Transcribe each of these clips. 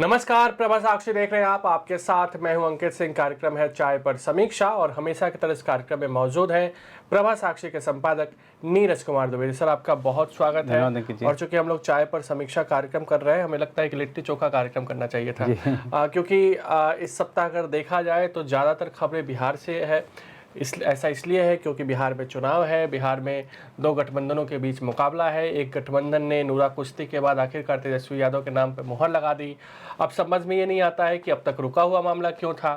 नमस्कार, प्रभा साक्षी देख रहे हैं आप। आपके साथ मैं हूं अंकित सिंह। कार्यक्रम है चाय पर समीक्षा और हमेशा की तरह इस कार्यक्रम में मौजूद है प्रभा साक्षी के संपादक नीरज कुमार द्विवेदी। सर, आपका बहुत स्वागत है। और चूंकि हम लोग चाय पर समीक्षा कार्यक्रम कर रहे हैं, हमें लगता है कि लिट्टी चोखा कार्यक्रम करना चाहिए था क्योंकि इस सप्ताह अगर देखा जाए तो ज़्यादातर खबरें बिहार से है। ऐसा इसलिए है क्योंकि बिहार में चुनाव है। बिहार में दो गठबंधनों के बीच मुकाबला है। एक गठबंधन ने नूरा कुश्ती के बाद आखिरकार तेजस्वी यादव के नाम पर मुहर लगा दी। अब समझ में ये नहीं आता है कि अब तक रुका हुआ मामला क्यों था।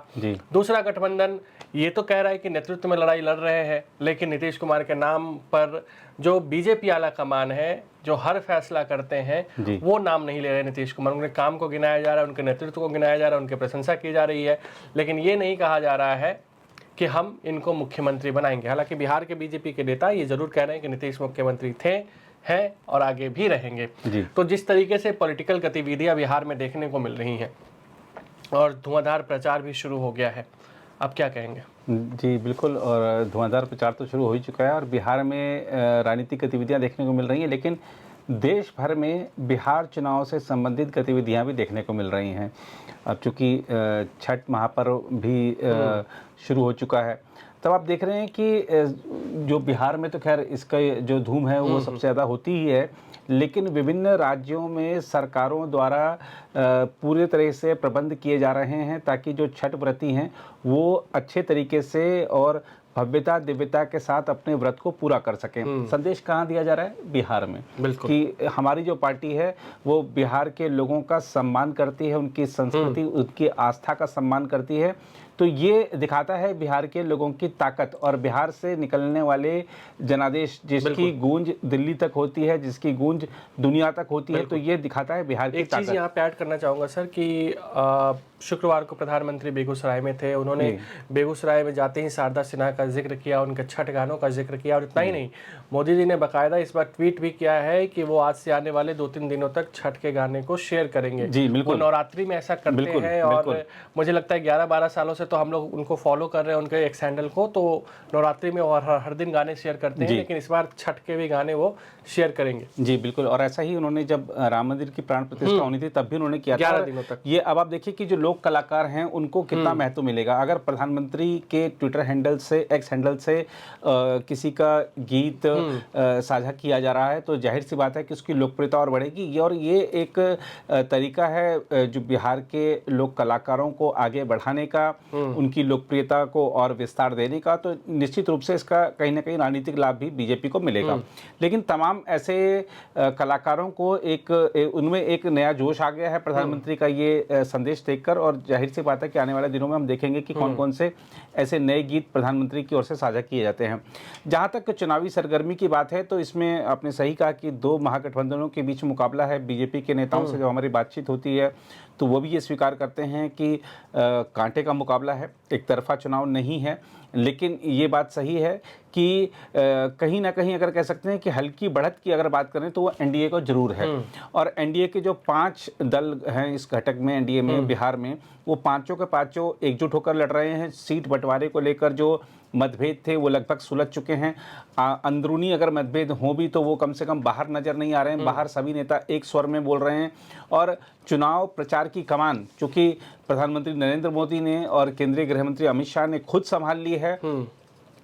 दूसरा गठबंधन ये तो कह रहा है कि नेतृत्व में लड़ाई लड़ रहे हैं, लेकिन नीतीश कुमार के नाम पर जो बीजेपी आला कमान है, जो हर फैसला करते हैं, वो नाम नहीं ले रहे नीतीश कुमार। उनके काम को गिनाया जा रहा है, उनके नेतृत्व को गिनाया जा रहा है, उनकी प्रशंसा की जा रही है, लेकिन ये नहीं कहा जा रहा है कि हम इनको मुख्यमंत्री बनाएंगे। हालांकि बिहार के बीजेपी के नेता ये जरूर कह रहे हैं कि नीतीश मुख्यमंत्री थे, हैं और आगे भी रहेंगे। तो जिस तरीके से पॉलिटिकल गतिविधियां बिहार में देखने को मिल रही हैं और धुआंधार प्रचार भी शुरू हो गया है, आप क्या कहेंगे? जी बिल्कुल, और धुआंधार प्रचार तो शुरू हो ही चुका है और बिहार में राजनीतिक गतिविधियां देखने को मिल रही हैं, लेकिन देश भर में बिहार चुनाव से संबंधित गतिविधियां भी देखने को मिल रही हैं। अब चूँकि छठ महापर्व भी शुरू हो चुका है, तब आप देख रहे हैं कि जो बिहार में तो खैर इसका जो धूम है वो सबसे ज़्यादा होती ही है, लेकिन विभिन्न राज्यों में सरकारों द्वारा पूरे तरह से प्रबंध किए जा रहे हैं ताकि जो छठ व्रती हैं वो अच्छे तरीके से और भव्यता दिव्यता के साथ अपने व्रत को पूरा कर सकें। संदेश कहाँ दिया जा रहा है? बिहार में, कि हमारी जो पार्टी है वो बिहार के लोगों का सम्मान करती है, उनकी संस्कृति उनकी आस्था का सम्मान करती है। तो ये दिखाता है बिहार के लोगों की ताकत, और बिहार से निकलने वाले जनादेश जिसकी गूंज दिल्ली तक होती है, जिसकी गूंज दुनिया तक होती है, तो ये दिखाता है बिहार की ताकत। एक चीज़ यहाँ पे ऐड करना चाहूँगा सर कि शुक्रवार को प्रधानमंत्री बेगूसराय में थे। उन्होंने बेगूसराय में जाते ही शारदा सिन्हा का जिक्र किया, उनके छठ गानों का जिक्र किया, और इतना ही नहीं, मोदी जी ने बाकायदा इस बार ट्वीट भी किया है कि वो आज से आने वाले 2-3 दिनों तक छठ के गाने को शेयर करेंगे। वो नवरात्रि में ऐसा करते हैं और मुझे लगता है 11-12 सालों से तो हम लोग उनको फॉलो कर रहे हैं, उनके एक सैंडल को। तो नवरात्रि में और हर दिन गाने शेयर करते हैं, लेकिन इस बार छठ के भी गाने वो शेयर करेंगे। जी बिल्कुल, और ऐसा ही उन्होंने जब राम मंदिर की प्राण प्रतिष्ठा होनी थी तब भी उन्होंने किया था 11 दिनों तक। ये अब आप देखिए कि जो लोक कलाकार हैं उनको कितना महत्व मिलेगा। अगर प्रधानमंत्री के ट्विटर हैंडल से, एक्स हैंडल से किसी का गीत साझा किया जा रहा है तो जाहिर सी बात है कि उसकी लोकप्रियता और बढ़ेगी। और ये एक तरीका है जो बिहार के लोक कलाकारों को आगे बढ़ाने का, उनकी लोकप्रियता को और विस्तार देने का। तो निश्चित रूप से इसका कहीं ना कहीं राजनीतिक लाभ भी बीजेपी को मिलेगा। लेकिन तमाम ऐसे कलाकारों को उनमें एक नया जोश आ गया है प्रधानमंत्री का ये संदेश देखकर, और जाहिर सी बात है कि आने वाले दिनों में हम देखेंगे कि कौन कौन से ऐसे नए गीत प्रधानमंत्री की ओर से साझा किए जाते हैं। जहां तक चुनावी सरगर्मी की बात है तो इसमें आपने सही कहा कि दो महागठबंधनों के बीच मुकाबला है। बीजेपी के नेताओं से जब हमारी बातचीत होती है तो वो भी ये स्वीकार करते हैं कि कांटे का मुकाबला है, एक तरफा चुनाव नहीं है। लेकिन ये बात सही है कि कहीं ना कहीं अगर कह सकते हैं कि हल्की बढ़त की अगर बात करें तो वो एनडीए को जरूर है। और एनडीए के जो 5 दल हैं इस घटक में, एनडीए में बिहार में, वो पांचों के पांचों एकजुट होकर लड़ रहे हैं। सीट बंटवारे को लेकर जो मतभेद थे वो लगभग सुलझ चुके हैं। अंदरूनी अगर मतभेद हों भी तो वो कम से कम बाहर नजर नहीं आ रहे हैं। बाहर सभी नेता एक स्वर में बोल रहे हैं। और चुनाव प्रचार की कमान चूंकि प्रधानमंत्री नरेंद्र मोदी ने और केंद्रीय गृह मंत्री अमित शाह ने खुद संभाल ली है,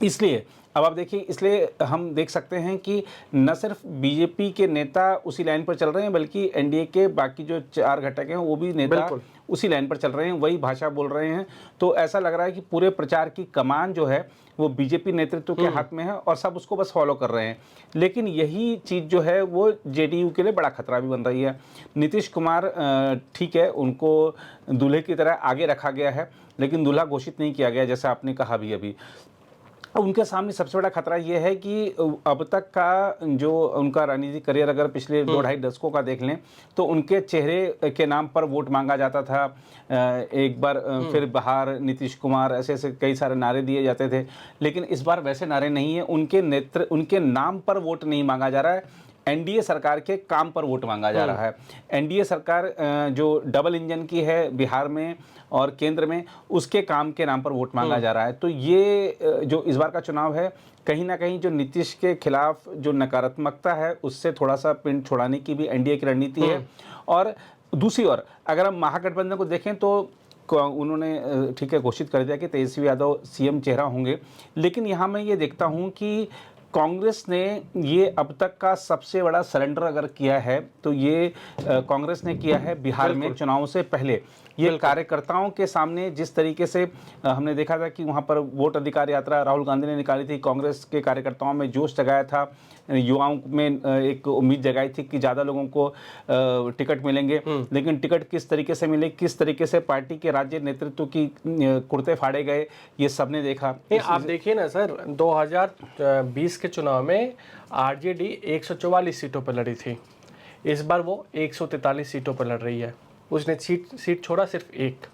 इसलिए अब आप देखिए, इसलिए हम देख सकते हैं कि न सिर्फ बीजेपी के नेता उसी लाइन पर चल रहे हैं, बल्कि एनडीए के बाकी जो 4 घटक हैं वो भी नेता उसी लाइन पर चल रहे हैं, वही भाषा बोल रहे हैं। तो ऐसा लग रहा है कि पूरे प्रचार की कमान जो है वो बीजेपी नेतृत्व के हाथ में है और सब उसको बस फॉलो कर रहे हैं। लेकिन यही चीज़ जो है वो जेडीयू के लिए बड़ा खतरा भी बन रही है। नीतीश कुमार ठीक है, उनको दूल्हे की तरह आगे रखा गया है, लेकिन दूल्हा घोषित नहीं किया गया, जैसा आपने कहा भी अभी। उनके सामने सबसे बड़ा खतरा ये है कि अब तक का जो उनका राजनीतिक करियर अगर पिछले 2-2.5 दशकों का देख लें तो उनके चेहरे के नाम पर वोट मांगा जाता था। एक बार फिर बाहर नीतीश कुमार, ऐसे ऐसे कई सारे नारे दिए जाते थे। लेकिन इस बार वैसे नारे नहीं है, उनके नाम पर वोट नहीं मांगा जा रहा है, एनडीए सरकार के काम पर वोट मांगा जा रहा है। एनडीए सरकार जो डबल इंजन की है बिहार में और केंद्र में, उसके काम के नाम पर वोट मांगा जा रहा है। तो ये जो इस बार का चुनाव है, कहीं ना कहीं जो नीतीश के खिलाफ जो नकारात्मकता है उससे थोड़ा सा पिंड छुड़ाने की भी एनडीए की रणनीति है। और दूसरी ओर अगर हम महागठबंधन को देखें तो उन्होंने ठीक है घोषित कर दिया कि तेजस्वी यादव सीएम चेहरा होंगे, लेकिन यहाँ मैं ये देखता हूँ कि कांग्रेस ने ये अब तक का सबसे बड़ा सरेंडर अगर किया है तो ये कांग्रेस ने किया है बिहार में चुनाव से पहले। ये कार्यकर्ताओं के सामने जिस तरीके से हमने देखा था कि वहाँ पर वोट अधिकार यात्रा राहुल गांधी ने निकाली थी, कांग्रेस के कार्यकर्ताओं में जोश जगाया था, युवाओं में एक उम्मीद जगाई थी कि ज़्यादा लोगों को टिकट मिलेंगे, लेकिन टिकट किस तरीके से मिले, किस तरीके से पार्टी के राज्य नेतृत्व की कुर्ते फाड़े गए, ये सबने देखा। आप देखिए ना सर, 2020 के चुनाव में आरजेडी 144 सीटों पर लड़ी थी, इस बार वो 143 सीटों पर लड़ रही है। उसने सीट छोड़ा सिर्फ एक।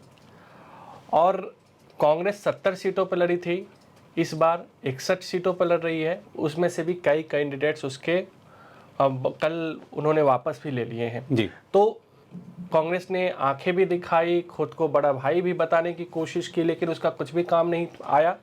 और कांग्रेस 70 सीटों पर लड़ी थी, इस बार 61 सीटों पर लड़ रही है। उसमें से भी कई कैंडिडेट्स उसके कल उन्होंने वापस भी ले लिए हैं जी। तो कांग्रेस ने आंखें भी दिखाई, खुद को बड़ा भाई भी बताने की कोशिश की, लेकिन उसका कुछ भी काम नहीं आया।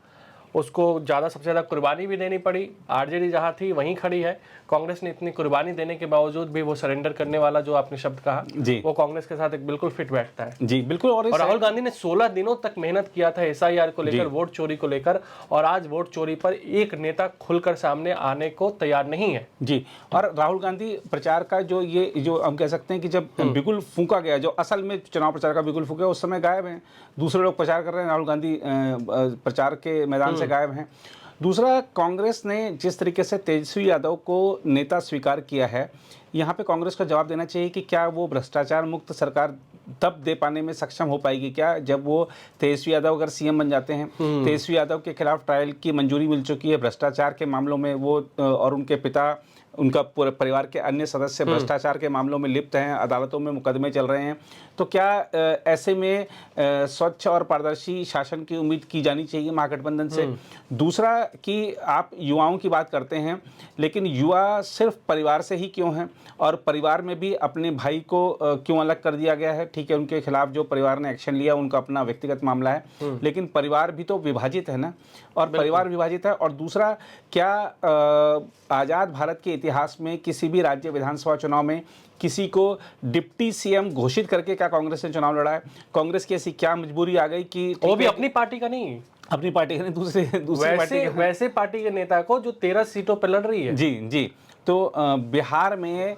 उसको सबसे ज़्यादा कुर्बानी भी देनी पड़ी। आरजेडी जहाँ थी वहीं खड़ी है। कांग्रेस ने इतनी कुर्बानी देने के बावजूद भी वो सरेंडर करने वाला जो आपने शब्द कहा जी, वो कांग्रेस के साथ एक बिल्कुल फिट बैठता है। जी बिल्कुल। और राहुल गांधी ने 16 दिनों तक मेहनत किया था एसआईआर को लेकर, वोट चोरी को लेकर, और आज वोट चोरी पर एक नेता खुलकर सामने आने को तैयार नहीं है। जी। और राहुल गांधी प्रचार का जो हम कह सकते हैं कि जब बिगुल फूंका गया, जो असल में चुनाव प्रचार का बिगुल फूंका, उस समय गायब हैं। दूसरे लोग प्रचार कर रहे हैं, राहुल गांधी प्रचार के मैदान से गायब हैं। दूसरा, कांग्रेस ने जिस तरीके से तेजस्वी यादव को नेता स्वीकार किया है, यहाँ पे कांग्रेस को जवाब देना चाहिए कि क्या वो भ्रष्टाचार मुक्त सरकार तब दे पाने में सक्षम हो पाएगी क्या जब वो तेजस्वी यादव अगर सीएम बन जाते हैं। तेजस्वी यादव के खिलाफ ट्रायल की मंजूरी मिल चुकी है, भ्रष्टाचार के मामलों में वो और उनके पिता, उनका पूरे परिवार के अन्य सदस्य भ्रष्टाचार के मामलों में लिप्त हैं, अदालतों में मुकदमे चल रहे हैं। तो क्या ऐसे में स्वच्छ और पारदर्शी शासन की उम्मीद की जानी चाहिए महागठबंधन से। दूसरा कि आप युवाओं की बात करते हैं, लेकिन युवा सिर्फ परिवार से ही क्यों हैं, और परिवार में भी अपने भाई को क्यों अलग कर दिया गया है। ठीक है, उनके खिलाफ जो परिवार ने एक्शन लिया उनका अपना व्यक्तिगत मामला है, लेकिन परिवार भी तो विभाजित है ना, और परिवार विभाजित है। और दूसरा, क्या आज़ाद भारत के इतिहास में किसी भी राज्य विधानसभा चुनाव में किसी को डिप्टी सीएम घोषित करके क्या कांग्रेस ने चुनाव लड़ा है। कांग्रेस की ऐसी क्या मजबूरी आ गई कि वो भी अपनी पार्टी का नहीं, अपनी पार्टी का नहीं, दूसरी वैसे पार्टी के नेता को जो 13 सीटों पर लड़ रही है। जी जी। तो बिहार में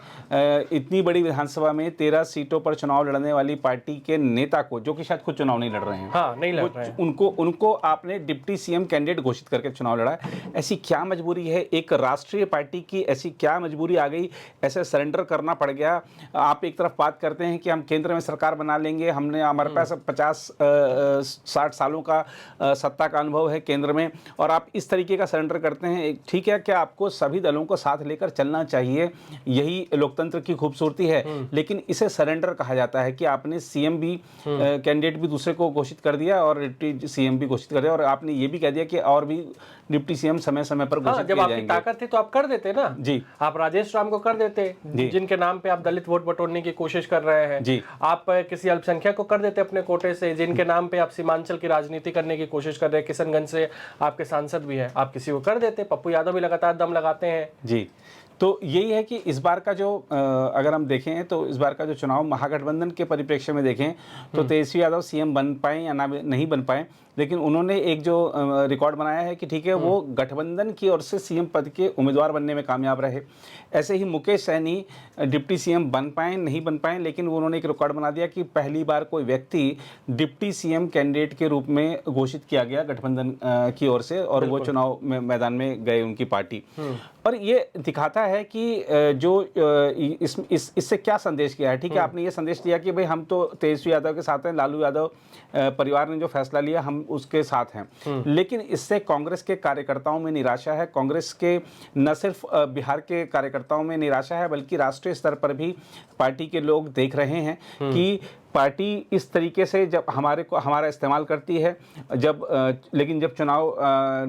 इतनी बड़ी विधानसभा में 13 सीटों पर चुनाव लड़ने वाली पार्टी के नेता को, जो कि शायद खुद चुनाव नहीं लड़ रहे हैं, हाँ, नहीं लड़ रहे हैं, उनको आपने डिप्टी सीएम कैंडिडेट घोषित करके चुनाव लड़ा है। ऐसी क्या मजबूरी है एक राष्ट्रीय पार्टी की, ऐसी क्या मजबूरी आ गई, ऐसे सरेंडर करना पड़ गया। आप एक तरफ बात करते हैं कि हम केंद्र में सरकार बना लेंगे, हमारे पास 50-60 सालों का सत्ता का अनुभव है केंद्र में, और आप इस तरीके का सरेंडर करते हैं। ठीक है, क्या आपको सभी दलों को साथ लेकर चलना चाहिए, यही लोकतंत्र की खूबसूरती है, लेकिन इसे सरेंडर कहा जाता है कि आपने सीएम भी कैंडिडेट भी दूसरे को घोषित कर दिया और डिप्टी सीएम भी घोषित कर दिया, और आपने ये भी कह दिया कि और भी डिप्टी सीएम समय समय पर घोषित जब आपकी ताकत थी तो आप कर देते ना जी। आप राजेश राम को कर देते, जिनके नाम पे आप दलित वोट बटोरने की कोशिश कर रहे हैं जी। आप किसी अल्पसंख्यक को कर देते अपने कोटे से, जिनके नाम पे आप सीमांचल की राजनीति करने की कोशिश कर रहे हैं, किशनगंज से आपके सांसद भी है, आप किसी को कर देते। पप्पू यादव भी लगातार दम लगाते हैं जी। तो यही है कि इस बार का जो अगर हम देखें तो इस बार का जो चुनाव महागठबंधन के परिप्रेक्ष्य में देखें तो तेजस्वी यादव सीएम बन पाए या ना नहीं बन पाए, लेकिन उन्होंने एक जो रिकॉर्ड बनाया है कि ठीक है वो गठबंधन की ओर से सीएम पद के उम्मीदवार बनने में कामयाब रहे। ऐसे ही मुकेश सहनी डिप्टी सीएम बन पाए नहीं बन पाए, लेकिन उन्होंने एक रिकॉर्ड बना दिया कि पहली बार कोई व्यक्ति डिप्टी सीएम कैंडिडेट के रूप में घोषित किया गया गठबंधन की ओर से, और वो चुनाव में मैदान में गए उनकी पार्टी। पर ये दिखाता है कि जो इससे क्या संदेश किया है। ठीक है, आपने ये संदेश दिया कि भाई हम तो तेजस्वी यादव के साथ हैं, लालू यादव परिवार ने जो फैसला लिया हम उसके साथ हैं, लेकिन इससे कांग्रेस के कार्यकर्ताओं में निराशा है। कांग्रेस के न सिर्फ बिहार के कार्यकर्ताओं में निराशा है, बल्कि राष्ट्रीय स्तर पर भी पार्टी के लोग देख रहे हैं कि पार्टी इस तरीके से जब हमारा इस्तेमाल करती है, लेकिन जब चुनाव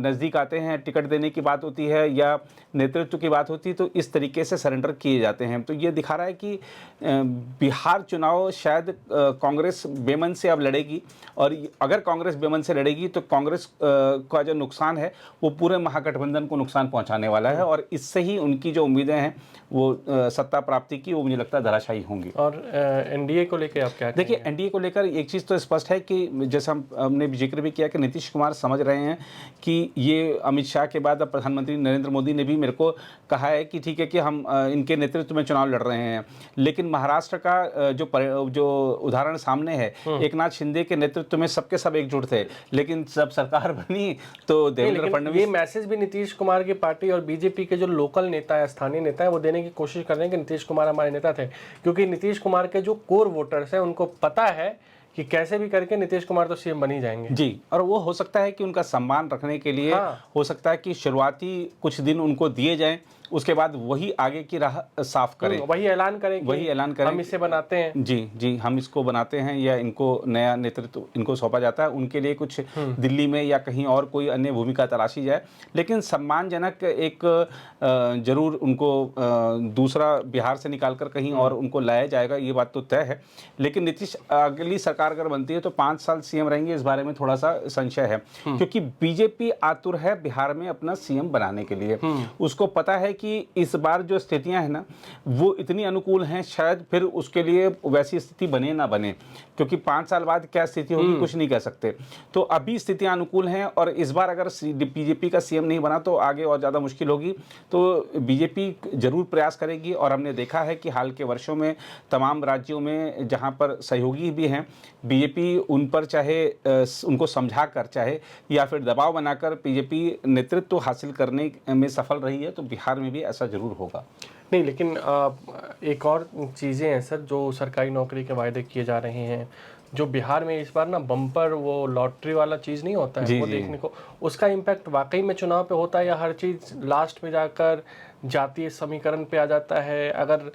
नज़दीक आते हैं, टिकट देने की बात होती है या नेतृत्व की बात होती है, तो इस तरीके से सरेंडर किए जाते हैं। तो ये दिखा रहा है कि बिहार चुनाव शायद कांग्रेस बेमन से अब लड़ेगी, और अगर कांग्रेस बेमन से लड़ेगी तो कांग्रेस का जो नुकसान है वो पूरे महागठबंधन को नुकसान पहुंचाने वाला है, और इससे ही उनकी जो उम्मीदें हैं वो सत्ता प्राप्ति की, वो मुझे लगता है धराशायी होंगी। और एनडीए को लेकर आप क्या देखिए, एनडीए को लेकर एक चीज़ तो स्पष्ट है कि जैसा हमने जिक्र भी किया कि नीतीश कुमार समझ रहे हैं कि ये अमित शाह के बाद अब प्रधानमंत्री नरेंद्र मोदी ने भी मेरे को कहा है कि ठीक है कि हम इनके नेतृत्व में चुनाव लड़ रहे हैं, लेकिन महाराष्ट्र का जो उदाहरण सामने है, एक नाथ शिंदे के नेतृत्व में सबके सब एकजुट थे, लेकिन जब सरकार बनी तो देवेंद्र फडणवीस, ये मैसेज भी नीतीश कुमार की पार्टी और बीजेपी के जो लोकल नेता है, स्थानीय नेता है, वो देने की कोशिश कर रहे हैं कि नीतीश कुमार हमारे नेता थे, क्योंकि नीतीश कुमार के जो कोर वोटर्स हैं उनको पता है कि कैसे भी करके नीतीश कुमार तो सीएम बन ही जाएंगे जी। और वो हो सकता है कि उनका सम्मान रखने के लिए हो सकता है कि शुरुआती कुछ दिन उनको दिए जाएं, उसके बाद वही आगे की राह साफ करें, वही ऐलान करें हम इसे बनाते हैं, जी हम इसको बनाते हैं, या इनको नया नेतृत्व इनको सौंपा जाता है, उनके लिए कुछ दिल्ली में या कहीं और कोई अन्य भूमिका तलाशी जाए, लेकिन सम्मानजनक एक जरूर उनको दूसरा बिहार से निकालकर कहीं और उनको लाया जाएगा, ये बात तो तय है। लेकिन नीतीश अगली सरकार अगर बनती है तो 5 साल सीएम रहेंगे, इस बारे में थोड़ा सा संशय है, क्योंकि बीजेपी आतुर है बिहार में अपना सीएम बनाने के लिए। उसको पता है कि इस बार जो स्थितियां हैं ना वो इतनी अनुकूल हैं, शायद फिर उसके लिए वैसी स्थिति बने ना बने, क्योंकि 5 साल बाद क्या स्थिति होगी कुछ नहीं कह सकते। तो अभी स्थितियां अनुकूल हैं, और इस बार अगर बीजेपी का सीएम नहीं बना तो आगे और ज़्यादा मुश्किल होगी। तो बीजेपी जरूर प्रयास करेगी, और हमने देखा है कि हाल के वर्षों में तमाम राज्यों में जहां पर सहयोगी भी हैं, बीजेपी उन पर चाहे उनको समझा कर चाहे या फिर दबाव बनाकर बीजेपी नेतृत्व हासिल करने में सफल रही है, तो बिहार में भी ऐसा जरूर होगा। नहीं, लेकिन एक और चीज़ें हैं सर, जो सरकारी नौकरी के वायदे किए जा रहे हैं, जो बिहार में इस बार ना बम्पर वो लॉटरी वाला चीज़ नहीं होता है, वो देखने को, उसका इम्पैक्ट वाकई में चुनाव पे होता है, या हर चीज़ लास्ट में जाकर जातीय समीकरण पे आ जाता है? अगर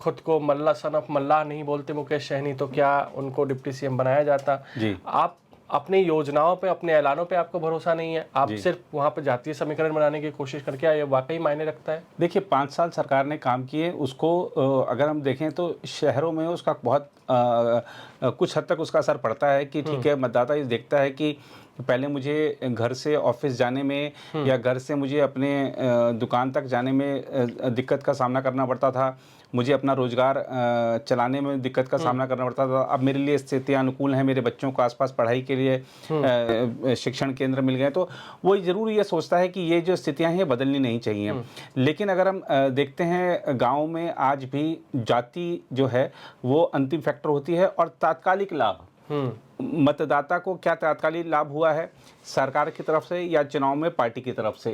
खुद को मल्ला सन ऑफ मल्लाह नहीं बोलते मुकेश सहनी, तो क्या उनको डिप्टी सीएम बनाया जाता? आप अपनी योजनाओं पे, अपने ऐलानों पे आपको भरोसा नहीं है, आप सिर्फ वहाँ पे जातीय समीकरण बनाने की कोशिश करके आए, ये वाकई मायने रखता है? देखिए, 5 साल सरकार ने काम किए, उसको अगर हम देखें तो शहरों में उसका बहुत कुछ हद तक उसका असर पड़ता है कि ठीक है, मतदाता ये देखता है कि पहले मुझे घर से ऑफिस जाने में या घर से मुझे अपने दुकान तक जाने में दिक्कत का सामना करना पड़ता था, मुझे अपना रोजगार चलाने में दिक्कत का सामना करना पड़ता था। अब मेरे लिए स्थितियाँ अनुकूल हैं, मेरे बच्चों को आसपास पढ़ाई के लिए शिक्षण केंद्र मिल गए, तो वो ज़रूर ये सोचता है कि ये जो स्थितियाँ हैं बदलनी नहीं चाहिए। लेकिन अगर हम देखते हैं गाँव में आज भी जाति जो है वो अंतिम फैक्टर होती है, और तात्कालिक लाभ मतदाता को क्या तात्कालिक लाभ हुआ है सरकार की तरफ से या चुनाव में पार्टी की तरफ से,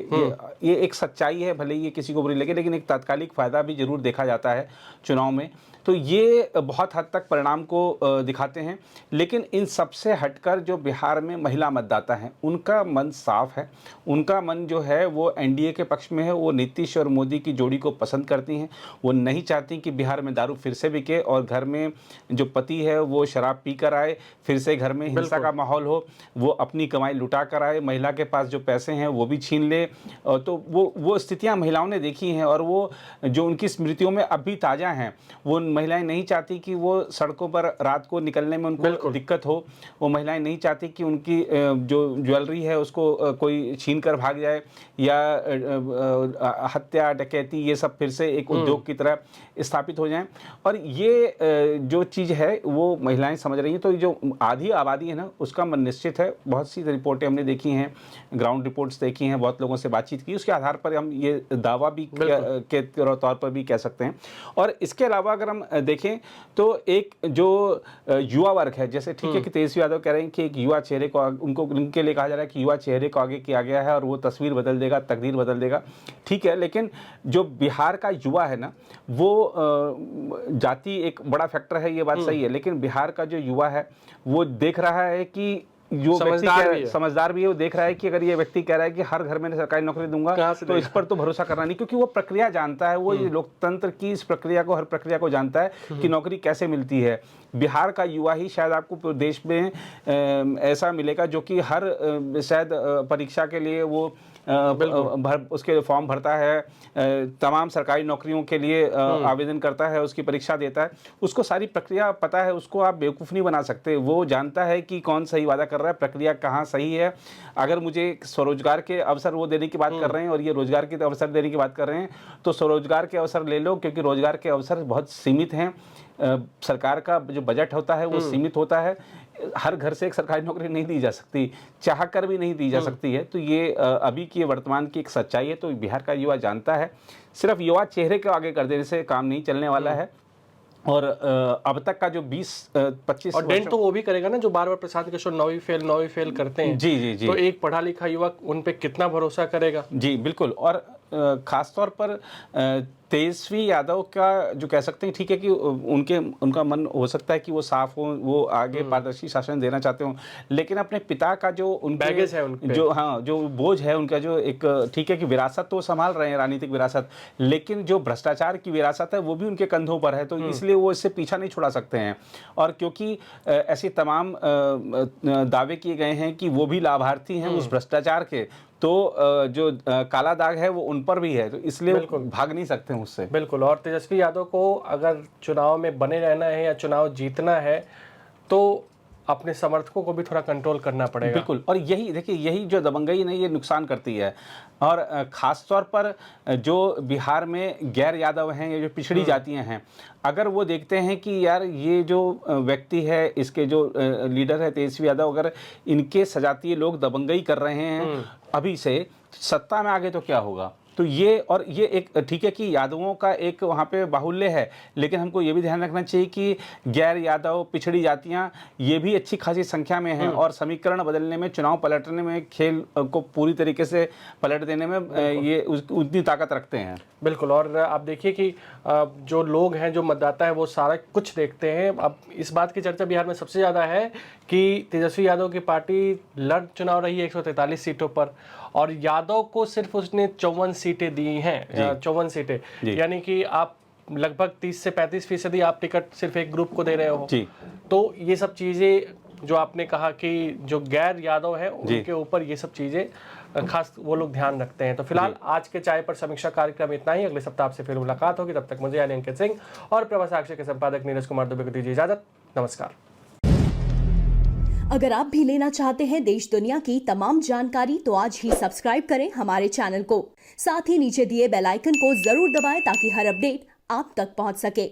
ये एक सच्चाई है, भले ये किसी को बुरी लगे, लेकिन एक तात्कालिक फायदा भी जरूर देखा जाता है चुनाव में। तो ये बहुत हद तक परिणाम को दिखाते हैं। लेकिन इन सबसे हटकर जो बिहार में महिला मतदाता हैं उनका मन साफ है, उनका मन जो है वो एनडीए के पक्ष में है, वो नीतीश और मोदी की जोड़ी को पसंद करती हैं। वो नहीं चाहती कि बिहार में दारू फिर से बिके और घर में जो पति है वो शराब पी कर आए, फिर से घर में हिंसा का माहौल हो, वो अपनी कमाई लुटा कर आए, महिला के पास जो पैसे हैं वो भी छीन ले। तो वो स्थितियाँ महिलाओं ने देखी हैं, और वो जो उनकी स्मृतियों में अब भी ताज़ा हैं। वो महिलाएं नहीं चाहती कि वो सड़कों पर रात को निकलने में उनको दिक्कत हो, वो महिलाएं नहीं चाहती कि उनकी जो ज्वेलरी है उसको कोई छीन कर भाग जाए, या हत्या डकैती ये सब फिर से एक उद्योग की तरह स्थापित हो जाएं। और ये जो चीज़ है वो महिलाएं समझ रही हैं। तो जो आधी आबादी है ना उसका मन निश्चित है। बहुत सी रिपोर्टें हमने देखी हैं, ग्राउंड रिपोर्ट्स देखी हैं, बहुत लोगों से बातचीत की, उसके आधार पर हम ये दावा भी के तौर पर भी कह सकते हैं। और इसके अलावा अगर हम देखें तो एक जो युवा वर्ग है, जैसे ठीक है कि तेजस्वी यादव कह रहे हैं कि एक युवा चेहरे को उनके लिए कहा जा रहा है कि युवा चेहरे को आगे किया गया है और वो तस्वीर बदल देगा, तकदीर बदल देगा, ठीक है। लेकिन जो बिहार का युवा है ना वो जाति एक बड़ा फैक्टर है, ये बात सही है, लेकिन बिहार का जो युवा है वो देख रहा है कि जो समझदार भी है वो देख रहा है कि अगर ये व्यक्ति कह रहा है कि हर घर में सरकारी नौकरी दूंगा तो इस पर तो भरोसा करना नहीं, क्योंकि वो प्रक्रिया जानता है, वो ये लोकतंत्र की इस प्रक्रिया को, हर प्रक्रिया को जानता है कि नौकरी कैसे मिलती है। बिहार का युवा ही शायद आपको देश में ऐसा मिलेगा जो कि हर शायद परीक्षा के लिए वो उसके फॉर्म भरता है, तमाम सरकारी नौकरियों के लिए आवेदन करता है, उसकी परीक्षा देता है, उसको सारी प्रक्रिया पता है, उसको आप बेवकूफ़ नहीं बना सकते। वो जानता है कि कौन सही वादा कर रहा है, प्रक्रिया कहाँ सही है। अगर मुझे स्वरोजगार के अवसर वो देने की बात कर रहे हैं और ये रोजगार के अवसर देने की बात कर रहे हैं, तो स्वरोजगार के अवसर ले लो, क्योंकि रोजगार के अवसर बहुत सीमित हैं। सरकार का जो बजट होता है वो सीमित होता है, हर घर से एक सरकारी नौकरी नहीं दी जा सकती, चाह कर भी नहीं दी जा सकती है। तो ये अभी की वर्तमान की एक सच्चाई है। तो बिहार का युवा जानता है, सिर्फ युवा चेहरे को आगे कर देने से काम नहीं चलने वाला है। और अब तक का जो 20-25 और डेंट तो वो भी करेगा ना जो बार बार प्रशांत किशोर 9वीं फेल करते हैं। जी। तो एक पढ़ा लिखा युवक उन पे कितना भरोसा करेगा? जी बिल्कुल। और खास तौर पर तेजस्वी यादव का जो कह सकते हैं, ठीक है कि उनका मन हो सकता है कि वो साफ हो, वो आगे पारदर्शी शासन देना चाहते हो, लेकिन अपने पिता का जो बैगेज है उनपे, जो बोझ है उनका, जो एक ठीक है कि विरासत तो संभाल रहे हैं, राजनीतिक विरासत, लेकिन जो भ्रष्टाचार की विरासत है वो भी उनके कंधों पर है। तो इसलिए वो इससे पीछा नहीं छुड़ा सकते हैं। और क्योंकि ऐसे तमाम दावे किए गए हैं कि वो भी लाभार्थी हैं उस भ्रष्टाचार के, तो जो काला दाग है वो उन पर भी है, तो इसलिए भाग नहीं सकते उससे। बिल्कुल। और तेजस्वी यादव को अगर चुनाव में बने रहना है या चुनाव जीतना है तो अपने समर्थकों को भी थोड़ा कंट्रोल करना पड़ेगा। बिल्कुल। और यही देखिए, यही जो दबंगई नहीं, ये नुकसान करती है। और ख़ास तौर पर जो बिहार में गैर यादव हैं या जो पिछड़ी जातियां हैं, अगर वो देखते हैं कि यार ये जो व्यक्ति है, इसके जो लीडर है तेजस्वी यादव, अगर इनके सजातीय लोग दबंगई कर रहे हैं अभी से, सत्ता में आगे तो क्या होगा। तो ये, और ये एक ठीक है कि यादवों का एक वहाँ पे बाहुल्य है, लेकिन हमको ये भी ध्यान रखना चाहिए कि गैर यादव, पिछड़ी जातियाँ ये भी अच्छी खासी संख्या में हैं, और समीकरण बदलने में, चुनाव पलटने में, खेल को पूरी तरीके से पलट देने में ये उतनी ताकत रखते हैं। बिल्कुल। और आप देखिए कि जो लोग हैं, जो मतदाता है, वो सारा कुछ देखते हैं। अब इस बात की चर्चा बिहार में सबसे ज़्यादा है कि तेजस्वी यादव की पार्टी लड़ चुनाव रही है 143 सीटों पर, और यादव को सिर्फ उसने 54 सीटें दी हैं, 54 सीटें, यानी कि आप लगभग 30 से 35% आप टिकट सिर्फ एक ग्रुप को दे रहे हो। तो ये सब चीज़ें जो आपने कहा कि जो गैर यादव है उनके ऊपर ये सब चीज़ें खास वो लोग ध्यान रखते हैं। तो फिलहाल आज के चाय पर समीक्षा कार्यक्रम इतना ही। अगले सप्ताह आपसे फिर मुलाकात होगी। तब तक मुझे यानी अंकित सिंह और प्रभा साक्षी के संपादक नीरज कुमार दुबे को दीजिए इजाजत। नमस्कार। अगर आप भी लेना चाहते हैं देश दुनिया की तमाम जानकारी, तो आज ही सब्सक्राइब करें हमारे चैनल को। साथ ही नीचे दिए बेल आइकन को जरूर दबाएं ताकि हर अपडेट आप तक पहुंच सके।